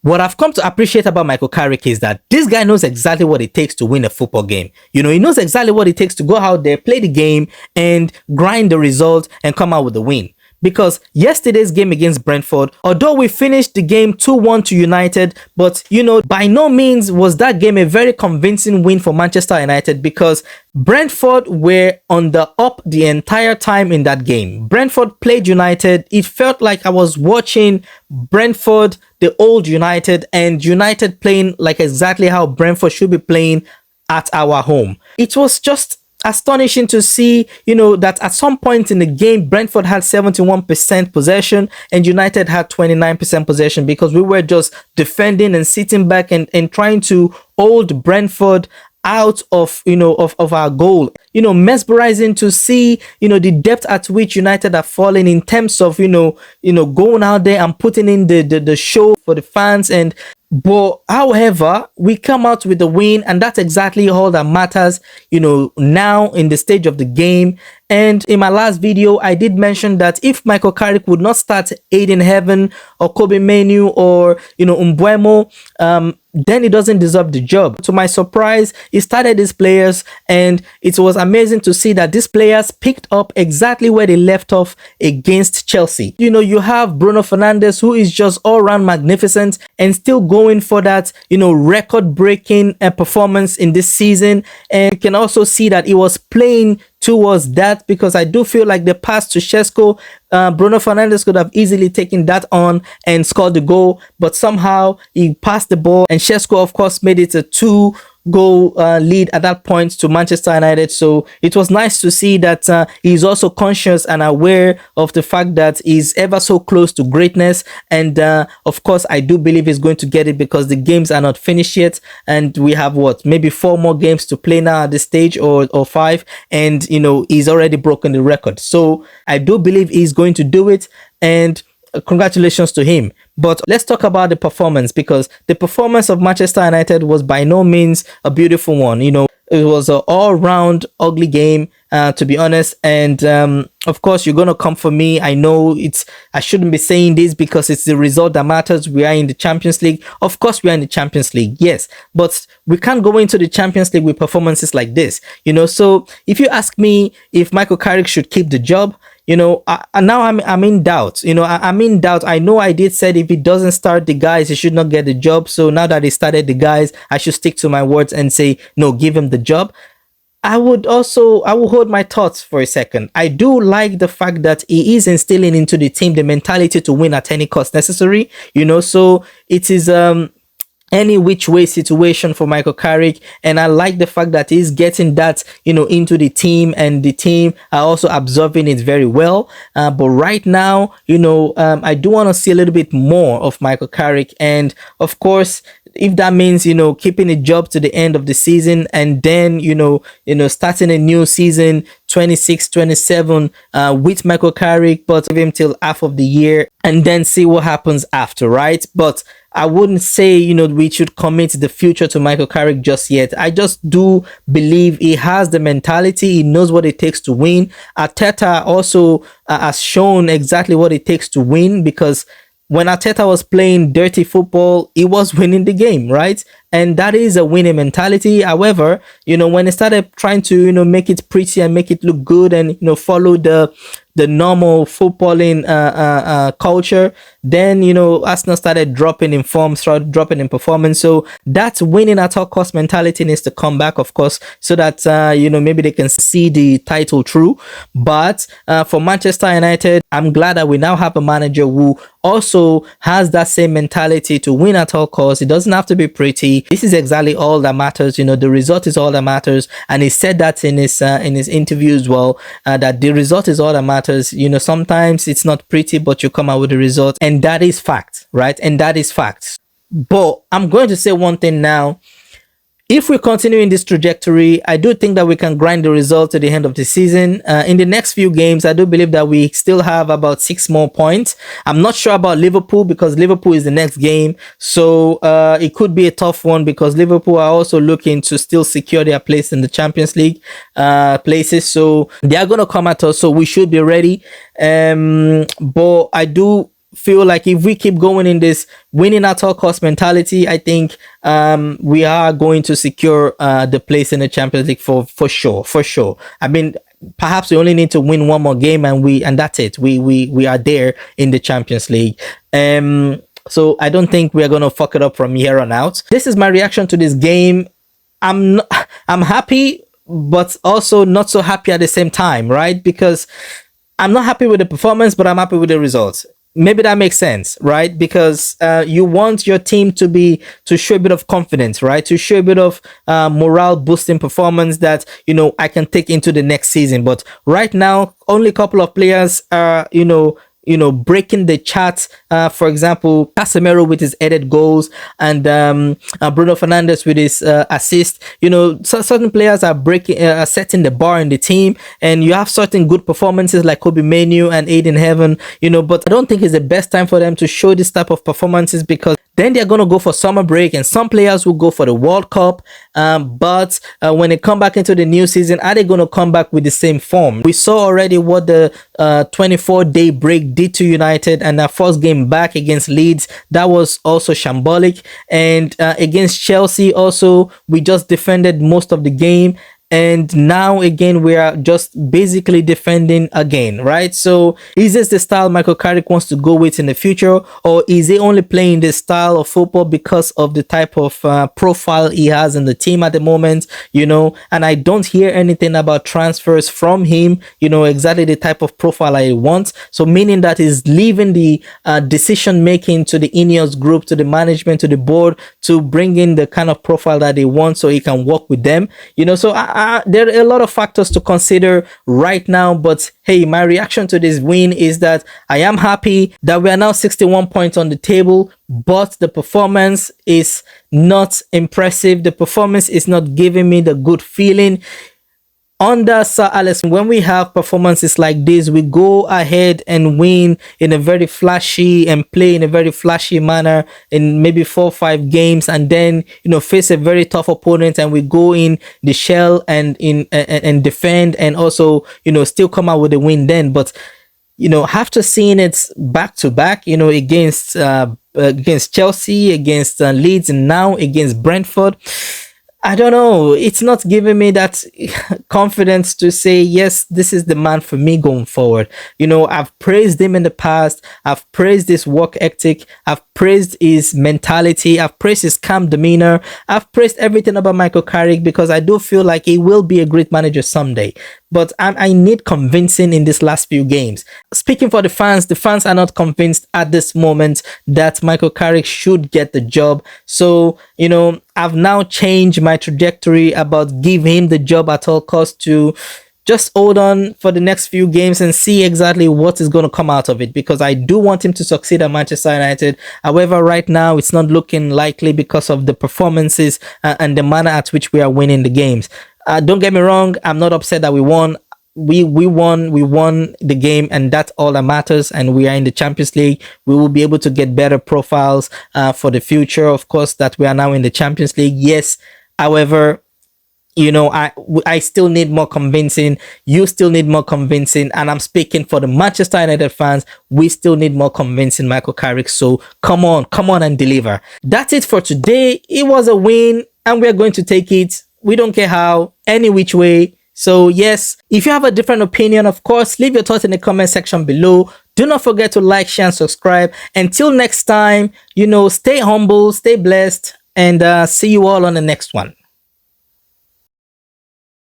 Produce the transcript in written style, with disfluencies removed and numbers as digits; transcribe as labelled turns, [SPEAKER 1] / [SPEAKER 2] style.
[SPEAKER 1] What I've come to appreciate about Michael Carrick is that this guy knows exactly what it takes to win a football game. You know, he knows exactly what it takes to go out there, play the game, and grind the result and come out with the win. Because yesterday's game against Brentford, although we finished the game 2-1 to United, but you know, by no means was that game a very convincing win for Manchester United, because Brentford were on the up the entire time in that game. Brentford played United. It felt like I was watching Brentford, the old United, and United playing like exactly how Brentford should be playing at our home. It was just astonishing to see, you know, that at some point in the game, Brentford had 71% possession and United had 29% possession, because we were just defending and sitting back and trying to hold Brentford out of, you know, of our goal. You know, mesmerizing to see, you know, the depth at which United are falling in terms of, you know, going out there and putting in the show for the fans. But however, we come out with the win, and that's exactly all that matters, you know, now in the stage of the game. And in my last video, I did mention that if Michael Carrick would not start Aiden Heaven or Kobi or, you know, Mbeumo, then he doesn't deserve the job. To my surprise, he started his players, and it was amazing to see that these players picked up exactly where they left off against Chelsea. You know, you have Bruno Fernandes, who is just all-round magnificent and still going for that, you know, record-breaking performance in this season. And you can also see that he was playing towards that, because I do feel like the pass to Sesko, Bruno Fernandes could have easily taken that on and scored the goal, but somehow he passed the ball, and Sesko, of course, made it a 2-goal lead at that point to Manchester United. So it was nice to see that he's also conscious and aware of the fact that he's ever so close to greatness. And of course, I do believe he's going to get it, because the games are not finished yet, and we have maybe 4 more games to play now at this stage, or 5, and you know, he's already broken the record. So I do believe he's going to do it, and congratulations to him. But let's talk about the performance, because the performance of Manchester United was by no means a beautiful one. You know, it was an all-round ugly game, to be honest. And of course, you're gonna come for me. I know I shouldn't be saying this, because it's the result that matters. We are in the Champions League. Of course, we are in the Champions League, yes, but we can't go into the Champions League with performances like this. You know, so if you ask me if Michael Carrick should keep the job, you know, now I'm in doubt. You know, I'm in doubt. I know I did said if he doesn't start the guys, he should not get the job. So now that he started the guys, I should stick to my words and say, no, give him the job. I will hold my thoughts for a second. I do like the fact that he is instilling into the team the mentality to win at any cost necessary. You know, so it is any which way situation for Michael Carrick, and I like the fact that he's getting that, you know, into the team, and the team are also absorbing it very well. But right now, you know, I do want to see a little bit more of Michael Carrick, and of course, if that means, you know, keeping a job to the end of the season, and then you know starting a new season 26-27 with Michael Carrick, but give him till half of the year and then see what happens after, right? But I wouldn't say, you know, we should commit the future to Michael Carrick just yet. I just do believe he has the mentality. He knows what it takes to win. Arteta also has shown exactly what it takes to win, because when Arteta was playing dirty football, he was winning the game, right? And that is a winning mentality. However, you know, when he started trying to, you know, make it pretty and make it look good, and, you know, follow the normal footballing culture, then, you know, Arsenal started dropping in form, started dropping in performance. So that winning at all cost mentality needs to come back, of course, so that you know, maybe they can see the title through. But for Manchester United, I'm glad that we now have a manager who also has that same mentality to win at all costs. It doesn't have to be pretty. This is exactly all that matters. You know, the result is all that matters, and he said that in his interview as well, that the result is all that matters. You know, sometimes it's not pretty, but you come out with a result, and that is fact, right? And that is fact. But I'm going to say one thing now. If we continue in this trajectory, I do think that we can grind the result to the end of the season. In the next few games, I do believe that we still have about 6 more points. I'm not sure about Liverpool, because Liverpool is the next game. So it could be a tough one, because Liverpool are also looking to still secure their place in the Champions League places. So they are going to come at us. So we should be ready. But I do feel like if we keep going in this winning at all cost mentality, I think we are going to secure the place in the Champions League for sure, for sure. I mean, perhaps we only need to win one more game and that's it. We are there in the Champions League. So I don't think we're gonna fuck it up from here on out. This is my reaction to this game. I'm happy, but also not so happy at the same time, right? Because I'm not happy with the performance, but I'm happy with the results. Maybe that makes sense, right? Because you want your team to show a bit of confidence, right? To show a bit of morale boosting performance that, you know, I can take into the next season. But right now, only a couple of players are, breaking the charts. For example, Casemiro with his headed goals and Bruno Fernandes with his assist. You know, certain players are setting the bar in the team, and you have certain good performances like Kobi and Aiden Heaven. You know, but I don't think it's the best time for them to show this type of performances because then they're going to go for summer break, and some players will go for the World Cup. But when they come back into the new season, are they going to come back with the same form? We saw already what the 24-day break did to United, and our first game back against Leeds, that was also shambolic. And against Chelsea also, we just defended most of the game. And now again, we are just basically defending again, right? So is this the style Michael Carrick wants to go with in the future? Or is he only playing this style of football because of the type of profile he has in the team at the moment, you know? And I don't hear anything about transfers from him, you know, exactly the type of profile I want. So meaning that he's leaving the decision making to the Ineos group, to the management, to the board, to bring in the kind of profile that they want so he can work with them, you know? So there are a lot of factors to consider right now, but hey, my reaction to this win is that I am happy that we are now 61 points on the table, but the performance is not impressive. The performance is not giving me the good feeling. Under Sir Alex, when we have performances like this, we go ahead and win in a very flashy and play in a very flashy manner in maybe 4 or 5 games, and then, you know, face a very tough opponent, and we go in the shell and defend, and also, you know, still come out with a win then. But, you know, after seeing it back to back, you know, against Chelsea, against Leeds, and now against Brentford, I don't know. It's not giving me that confidence to say, yes, this is the man for me going forward. You know, I've praised him in the past. I've praised his work ethic. I've praised his mentality. I've praised his calm demeanor. I've praised everything about Michael Carrick because I do feel like he will be a great manager someday. But I need convincing in these last few games. Speaking for the fans are not convinced at this moment that Michael Carrick should get the job. So, you know, I've now changed my trajectory about give him the job at all costs to just hold on for the next few games and see exactly what is going to come out of it, because I do want him to succeed at Manchester United. However, right now it's not looking likely because of the performances and the manner at which we are winning the games. Don't get me wrong, I'm not upset that we won. We won the game, and that's all that matters, and we are in the Champions League. We will be able to get better profiles for the future, of course, that we are now in the Champions League. Yes, however, you know, I still need more convincing. You still need more convincing, and I'm speaking for the Manchester United fans. We still need more convincing, Michael Carrick. So come on and deliver. That's it for today. It was a win, and we're going to take it. We don't care how, any which way. So yes, if you have a different opinion, of course, leave your thoughts in the comment section below. Do not forget to like, share, and subscribe. Until next time, you know, stay humble, stay blessed, and see you all on the next one.